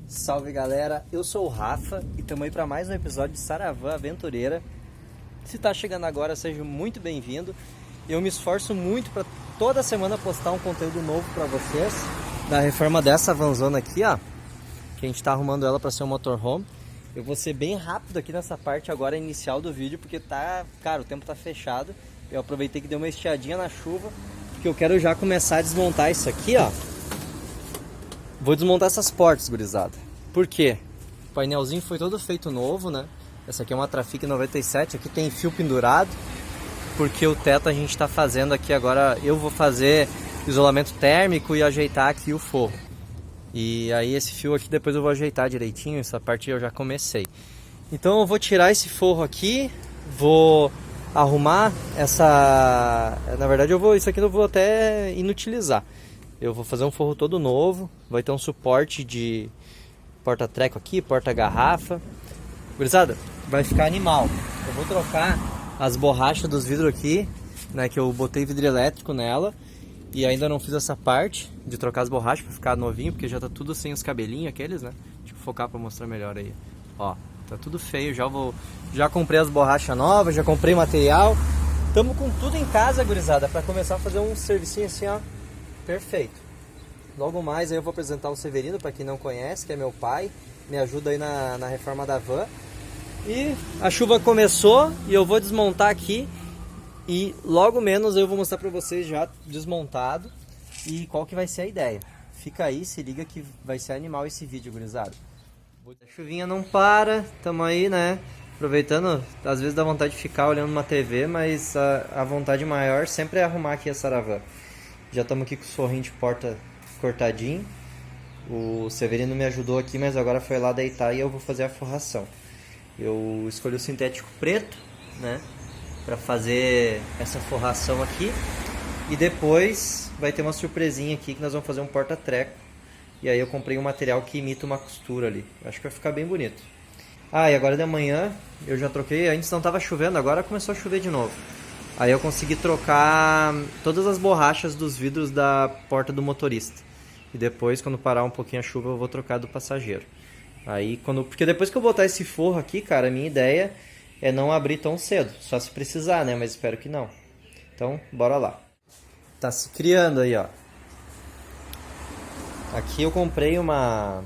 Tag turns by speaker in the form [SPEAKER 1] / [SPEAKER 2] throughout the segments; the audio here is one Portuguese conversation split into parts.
[SPEAKER 1] Salve galera, eu sou o Rafa e estamos aí para mais um episódio de Saravã Aventureira. Se está chegando agora, seja muito bem-vindo. Eu me esforço muito para toda semana postar um conteúdo novo para vocês da reforma dessa vanzona aqui, ó, que a gente está arrumando ela para ser um motorhome. Eu vou ser bem rápido aqui nessa parte agora inicial do vídeo, porque cara, o tempo tá fechado. Eu aproveitei que deu uma estiadinha na chuva, porque eu quero já começar a desmontar isso aqui, ó. Vou desmontar essas portas, gurizada. Por quê? O painelzinho foi todo feito novo, né? Essa aqui é uma Trafic 97, aqui tem fio pendurado, porque o teto a gente tá fazendo aqui agora. Eu vou fazer isolamento térmico e ajeitar aqui o forro. E aí esse fio aqui depois eu vou ajeitar direitinho, essa parte eu já comecei. Então eu vou tirar esse forro aqui, vou arrumar essa... Na verdade isso aqui eu vou até inutilizar. Eu vou fazer um forro todo novo, vai ter um suporte de porta-treco aqui, porta-garrafa. Gurizada, vai ficar animal. Eu vou trocar as borrachas dos vidros aqui, né, que eu botei vidro elétrico nela. E ainda não fiz essa parte de trocar as borrachas para ficar novinho, porque já tá tudo sem os cabelinhos aqueles, né? Deixa eu focar para mostrar melhor aí. Ó, tá tudo feio, já comprei as borrachas novas, já comprei material. Tamo com tudo em casa, gurizada, para começar a fazer um servicinho assim, ó, perfeito. Logo mais aí eu vou apresentar o Severino, para quem não conhece, que é meu pai, me ajuda aí na reforma da van. E a chuva começou e eu vou desmontar aqui. E logo menos eu vou mostrar pra vocês já desmontado e qual que vai ser a ideia. Fica aí, se liga que vai ser animal esse vídeo, gurizada. A chuvinha não para, tamo aí, né? Aproveitando, às vezes dá vontade de ficar olhando uma TV, mas a vontade maior sempre é arrumar aqui a Saravã. Já estamos aqui com o sorrinho de porta cortadinho. O Severino me ajudou aqui, mas agora foi lá deitar e eu vou fazer a forração. Eu escolhi o sintético preto, né? Para fazer essa forração aqui. E depois vai ter uma surpresinha aqui que nós vamos fazer um porta-treco. E aí eu comprei um material que imita uma costura ali. Acho que vai ficar bem bonito. Ah, e agora de manhã eu já troquei. Antes não estava chovendo, agora começou a chover de novo. Aí eu consegui trocar todas as borrachas dos vidros da porta do motorista. E depois, quando parar um pouquinho a chuva, eu vou trocar do passageiro. Aí porque depois que eu botar esse forro aqui, cara, a minha ideia é não abrir tão cedo, só se precisar, né? Mas espero que não. Então, bora lá. Tá se criando aí, ó. Aqui eu comprei uma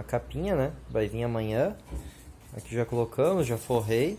[SPEAKER 1] capinha, né? Vai vir amanhã. Aqui já colocamos, já forrei.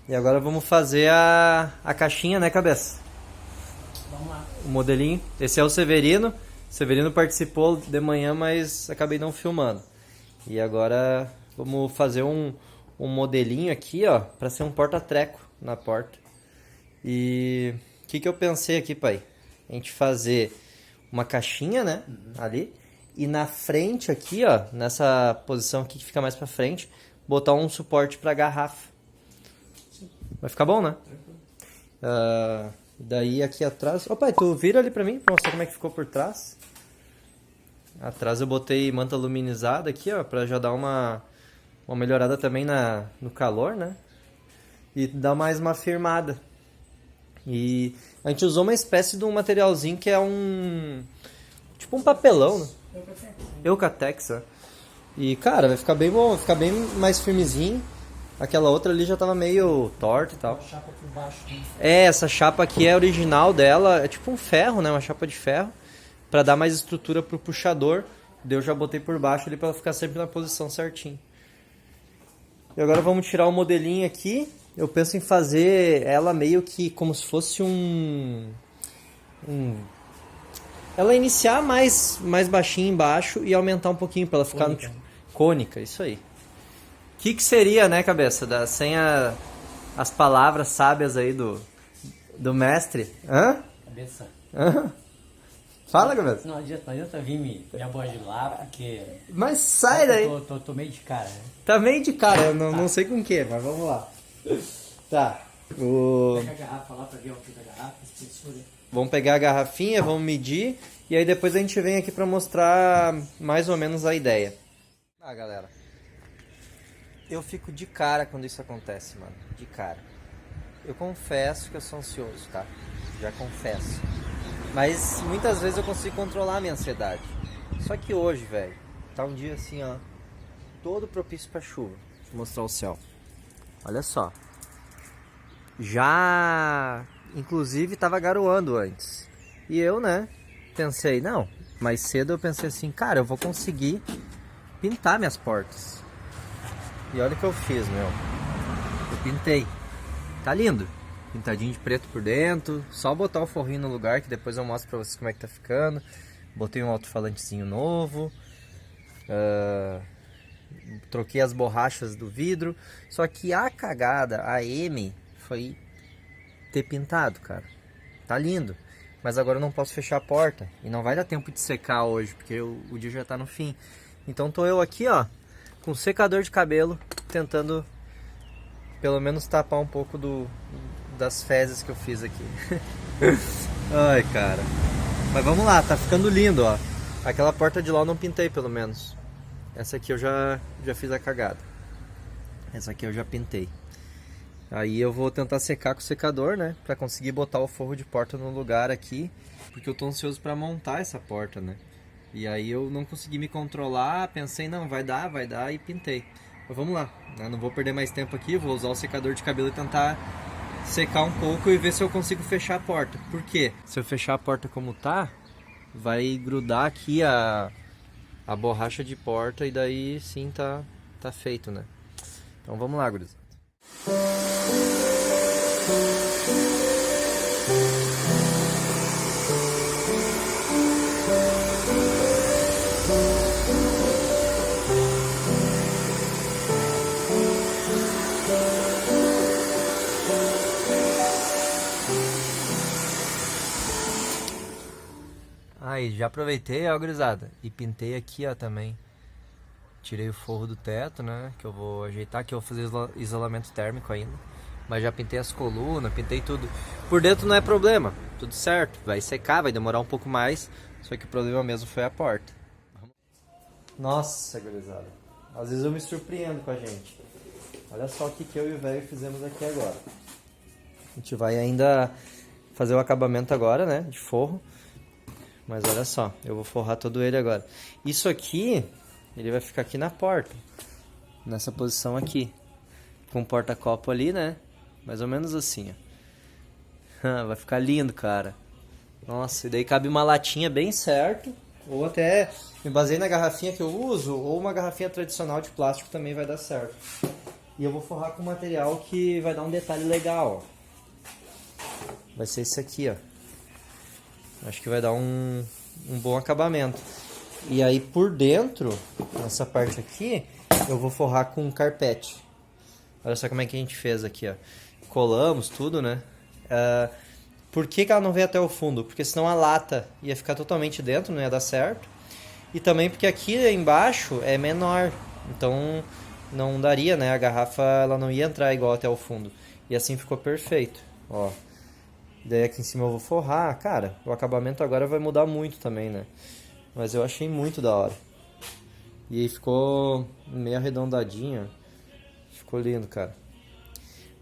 [SPEAKER 1] E agora vamos fazer a caixinha, né, cabeça?
[SPEAKER 2] Vamos lá.
[SPEAKER 1] O modelinho. Esse é o Severino. O Severino participou de manhã, mas acabei não filmando. E agora vamos fazer um modelinho aqui, ó, para ser um porta-treco na porta. E o que eu pensei aqui, pai? A gente fazer uma caixinha, né, ali, e na frente aqui, ó, nessa posição aqui que fica mais para frente, botar um suporte para garrafa. Vai ficar bom, né? Daí aqui atrás... Ô pai, tu vira ali pra mim, pra mostrar como é que ficou por trás. Atrás eu botei manta luminizada aqui, ó, pra já dar uma melhorada também no calor, né? E dar mais uma firmada. E a gente usou uma espécie de um materialzinho que é tipo um papelão, né? Eucatex, ó. E cara, vai ficar bem bom, vai ficar bem mais firmezinho. Aquela outra ali já tava meio torta e tal.
[SPEAKER 2] Uma chapa por baixo, né?
[SPEAKER 1] Essa chapa aqui é original dela, é tipo um ferro, né? Uma chapa de ferro, pra dar mais estrutura pro puxador. Daí eu já botei por baixo ali pra ela ficar sempre na posição certinho. E agora vamos tirar o modelinho aqui. Eu penso em fazer ela meio que como se fosse ela iniciar mais baixinho embaixo e aumentar um pouquinho pra ela ficar
[SPEAKER 2] Cônica.
[SPEAKER 1] Cônica, isso aí. O que seria, né, cabeça? Sem as palavras sábias aí do mestre. Hã?
[SPEAKER 2] Cabeça.
[SPEAKER 1] Hã? Fala, cabeça.
[SPEAKER 2] Não adianta vir me abogilar, porque...
[SPEAKER 1] Mas sai daí.
[SPEAKER 2] Tô meio de cara, né?
[SPEAKER 1] Tá meio de cara, eu não sei com o que, mas vamos lá. Tá.
[SPEAKER 2] Pega a garrafa lá pra ver o que da garrafa, espessura.
[SPEAKER 1] Vamos pegar a garrafinha, vamos medir. E aí depois a gente vem aqui pra mostrar mais ou menos a ideia. Ah, galera. Eu fico de cara quando isso acontece, mano. De cara. Eu confesso que eu sou ansioso, tá? Já confesso. Mas muitas vezes eu consigo controlar a minha ansiedade. Só que hoje, velho, tá um dia assim, ó, todo propício para chuva. Deixa eu mostrar o céu. Olha só. Já, inclusive, tava garoando antes. E eu, né, pensei, não, mais cedo eu pensei assim, cara, eu vou conseguir pintar minhas portas. E olha o que eu fiz, meu. Eu pintei. Tá lindo. Pintadinho de preto por dentro. Só botar o forrinho no lugar, que depois eu mostro pra vocês como é que tá ficando. Botei um alto-falantezinho novo. Troquei as borrachas do vidro. Só que a cagada, a M, foi ter pintado, cara. Tá lindo. Mas agora eu não posso fechar a porta. E não vai dar tempo de secar hoje, porque o dia já tá no fim. Então tô eu aqui, ó, com um secador de cabelo, tentando pelo menos tapar um pouco das fezes que eu fiz aqui. Ai, cara. Mas vamos lá, tá ficando lindo, ó. Aquela porta de lá eu não pintei, pelo menos. Essa aqui eu já fiz a cagada. Essa aqui eu já pintei. Aí eu vou tentar secar com o secador, né? Pra conseguir botar o forro de porta no lugar aqui. Porque eu tô ansioso pra montar essa porta, né? E aí eu não consegui me controlar. Pensei, não, vai dar e pintei. Mas vamos lá. Eu não vou perder mais tempo aqui. Vou usar o secador de cabelo e tentar secar um pouco e ver se eu consigo fechar a porta. Por quê? Se eu fechar a porta como tá, vai grudar aqui a borracha de porta e daí sim tá feito, né? Então vamos lá, gurizada. Aí, já aproveitei, ó, gurizada, e pintei aqui, ó, também. Tirei o forro do teto, né, que eu vou ajeitar, que eu vou fazer isolamento térmico ainda. Mas já pintei as colunas, pintei tudo. Por dentro não é problema, tudo certo. Vai secar, vai demorar um pouco mais, só que o problema mesmo foi a porta. Nossa, gurizada, às vezes eu me surpreendo com a gente. Olha só o que eu e o velho fizemos aqui agora. A gente vai ainda fazer o acabamento agora, né, de forro. Mas olha só, eu vou forrar todo ele agora. Isso aqui, ele vai ficar aqui na porta. Nessa posição aqui. Com o porta-copo ali, né? Mais ou menos assim, ó. Vai ficar lindo, cara. Nossa, e daí cabe uma latinha bem certo. Ou até, me baseei na garrafinha que eu uso, ou uma garrafinha tradicional de plástico também vai dar certo. E eu vou forrar com material que vai dar um detalhe legal, ó. Vai ser esse aqui, ó. Acho que vai dar um bom acabamento. E aí por dentro, nessa parte aqui, eu vou forrar com carpete. Olha só como é que a gente fez aqui, ó. Colamos tudo, né? Por que ela não veio até o fundo? Porque senão a lata ia ficar totalmente dentro, não ia dar certo. E também porque aqui embaixo é menor. Então não daria, né? A garrafa ela não ia entrar igual até o fundo. E assim ficou perfeito, ó. Daí aqui em cima eu vou forrar. Cara, o acabamento agora vai mudar muito também, né? Mas eu achei muito da hora. E aí ficou meio arredondadinho. Ficou lindo, cara.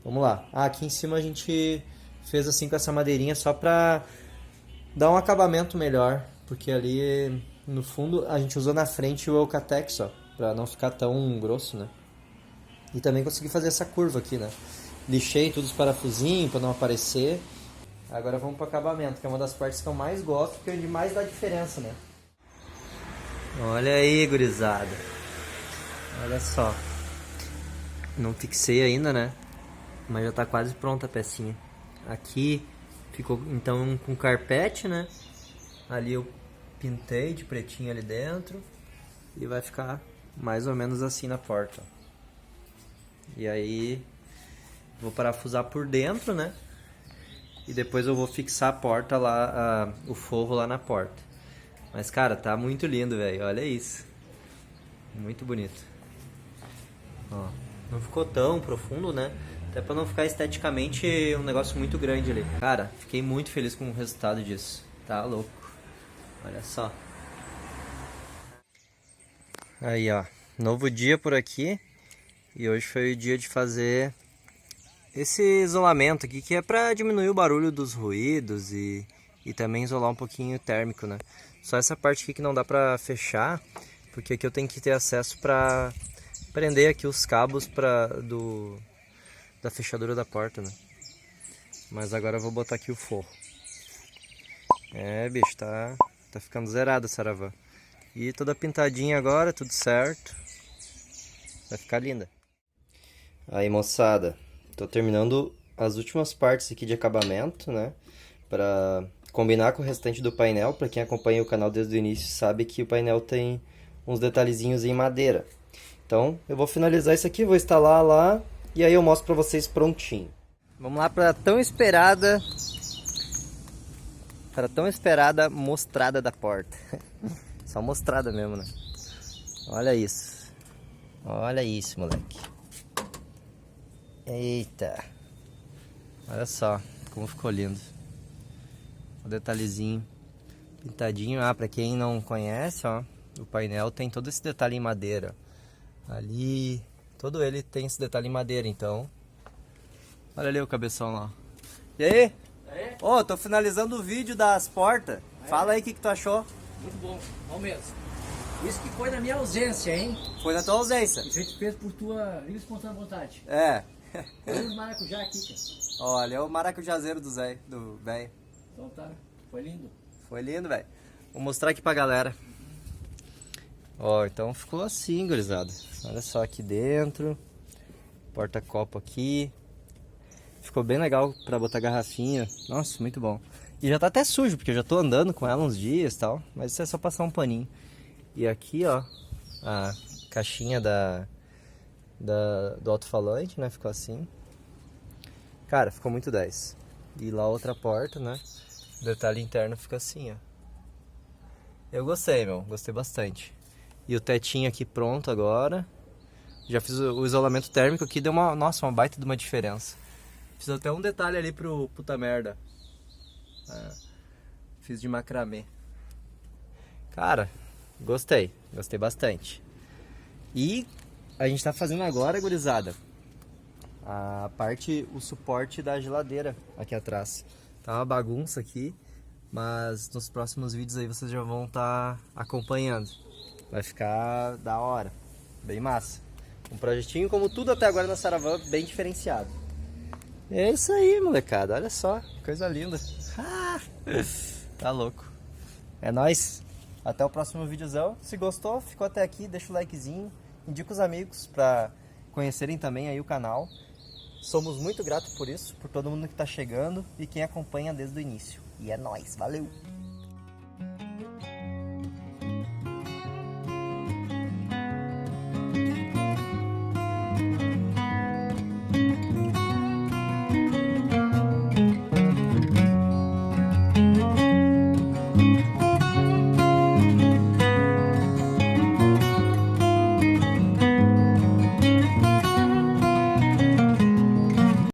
[SPEAKER 1] Vamos lá. Aqui em cima a gente fez assim com essa madeirinha só pra dar um acabamento melhor. Porque ali no fundo a gente usou na frente o Eucatex, ó. Pra não ficar tão grosso, né? E também consegui fazer essa curva aqui, né? Lixei todos os parafusinhos pra não aparecer. Agora vamos para o acabamento, que é uma das partes que eu mais gosto, porque é onde mais dá diferença, né? Olha aí, gurizada. Olha só. Não fixei ainda, né? Mas já tá quase pronta a pecinha. Aqui ficou então com carpete, né? Ali eu pintei de pretinho ali dentro. E vai ficar mais ou menos assim na porta. E aí vou parafusar por dentro, né? E depois eu vou fixar a porta lá, o forro lá na porta. Mas, cara, tá muito lindo, velho. Olha isso. Muito bonito. Ó, não ficou tão profundo, né? Até pra não ficar esteticamente um negócio muito grande ali. Cara, fiquei muito feliz com o resultado disso. Tá louco. Olha só. Aí, ó. Novo dia por aqui. E hoje foi o dia de fazer esse isolamento aqui, que é para diminuir o barulho dos ruídos e também isolar um pouquinho o térmico, né? Só essa parte aqui que não dá para fechar, porque aqui eu tenho que ter acesso para prender aqui os cabos da fechadura da porta, né? Mas agora eu vou botar aqui o forro. É, bicho, tá ficando zerado a Saravã. E toda pintadinha agora, tudo certo. Vai ficar linda. Aí, moçada, tô terminando as últimas partes aqui de acabamento, né? Pra combinar com o restante do painel. Pra quem acompanha o canal desde o início sabe que o painel tem uns detalhezinhos em madeira. Então, eu vou finalizar isso aqui, vou instalar lá e aí eu mostro pra vocês prontinho. Vamos lá pra tão esperada mostrada da porta. Só mostrada mesmo, né? Olha isso. Olha isso, moleque. Eita. Olha só como ficou lindo. O detalhezinho pintadinho. Ah, pra quem não conhece, ó, o painel tem todo esse detalhe em madeira. Ali, todo ele tem esse detalhe em madeira, então. Olha ali o cabeção lá. E aí? Ô, tô finalizando o vídeo das portas. Fala aí o que tu achou.
[SPEAKER 2] Muito bom, bom mesmo. Isso que foi na minha ausência, hein?
[SPEAKER 1] Foi na tua ausência.
[SPEAKER 2] Isso a gente fez por tua livre e espontânea vontade.
[SPEAKER 1] É.
[SPEAKER 2] Olha os maracujá aqui, cara.
[SPEAKER 1] Olha, é o maracujazeiro do Zé, do velho.
[SPEAKER 2] Então tá, foi lindo.
[SPEAKER 1] Foi lindo, velho. Vou mostrar aqui pra galera. Ó, então ficou assim, gurizada. Olha só aqui dentro. Porta-copo aqui. Ficou bem legal pra botar garrafinha. Nossa, muito bom. E já tá até sujo, porque eu já tô andando com ela uns dias e tal. Mas isso é só passar um paninho. E aqui, ó, a caixinha do alto-falante, né? Ficou assim. Cara, ficou muito 10. E lá outra porta, né? O detalhe interno fica assim, ó. Eu gostei, meu. Gostei bastante. E o tetinho aqui pronto agora. Já fiz o isolamento térmico aqui. Deu uma baita de uma diferença. Fiz até um detalhe ali pro puta merda. Fiz de macramê. Cara, gostei. Gostei bastante. E a gente tá fazendo agora, gurizada, o suporte da geladeira aqui atrás. Tá uma bagunça aqui, mas nos próximos vídeos aí vocês já vão estar acompanhando. Vai ficar da hora, bem massa. Um projetinho como tudo até agora na Saravã, bem diferenciado. É isso aí, molecada, olha só, coisa linda. Tá louco. É nóis. Até o próximo videozão. Se gostou, ficou até aqui, deixa o likezinho. Indica os amigos pra conhecerem também aí o canal. Somos muito gratos por isso, por todo mundo que tá chegando e quem acompanha desde o início. E é nóis, valeu!